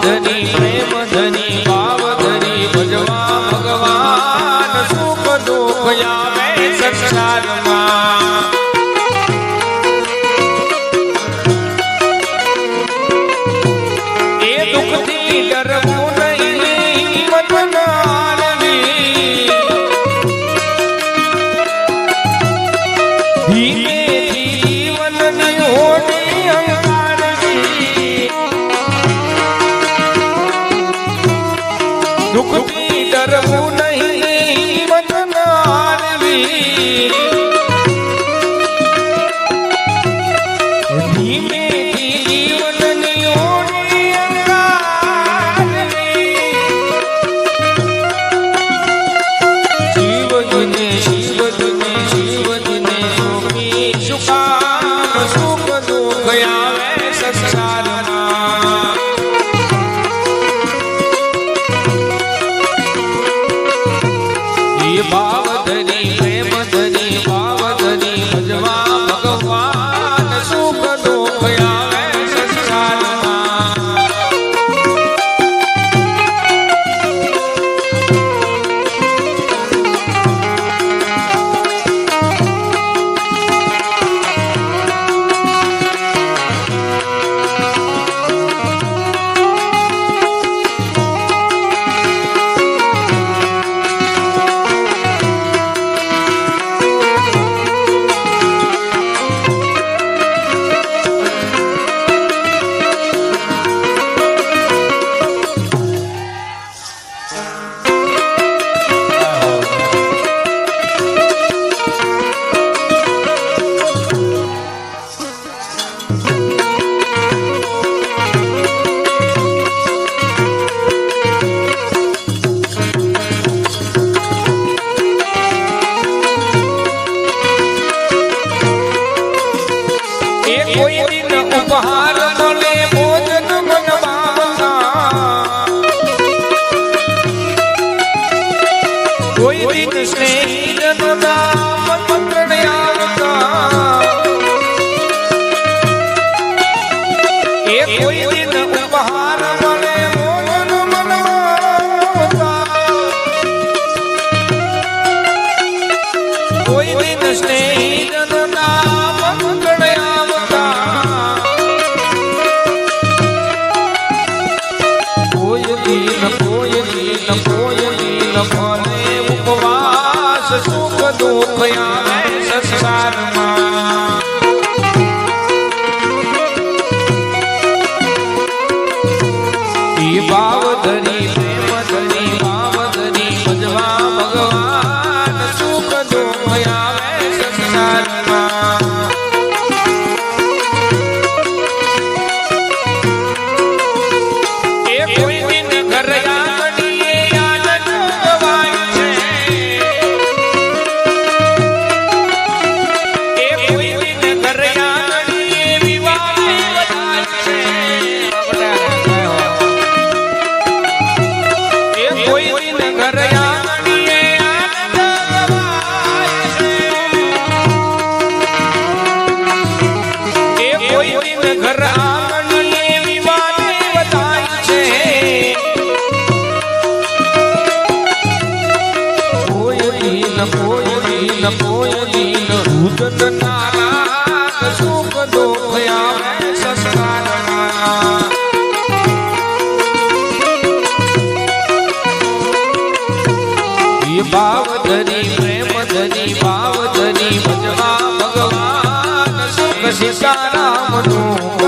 ધરી પ્રેમ ધરી ભાવ ધરી ભજવા ભગવાન સુખ દુઃખ આવે સંસારમાં એ દુઃખથી ડરવું નહીં મતનારવી ધીમે જીવનની હોડી અંગારવી દુઃખથી ડરવું નહીં મતનારવી ધીમે જીવનની હોડી અંગારવી શિવજીને શિવજીને શિવજીને સોંપી સુખાન સુખ દુઃખ આવે સંસારમાં એ ભાવ ધરી પ્રેમ ધરી ભાવ ધરી ભજવા ભગવાન સુખ દુઃખ આવે સંસારમાં કોઈ દિન ઉપહાર મળે ભોજન મનવાના કોઈ દિન સ્નેહીનો નામ મંત્રણ આવતા એ કોઈ દિન ઉપહાર મળે ભોજન મનવાના કોઈ દિન સ્નેહીનો નામ મંત્રણ કોયલીન ફલે ઉપવાસ સુખ દુઃખ આવે સંસારમાં એ ભાવ ધરી પ્રેમ ધરી ભાવ ધરી ભજવા ભગવાન સુખ દુઃખ આવે સંસારમાં એ કોઈ દિન ઘર ઘર આંગણીએ વિવાને બધાય છે કોયલીન કોયલીન કોયલીન રુદન નારાગ સુખ દુઃખ આવે સંસારમાં એ ભાવ ધરી પ્રેમ ધરી ભાવ ધરી ભજવા ભગવાન સુખ સીતારામનું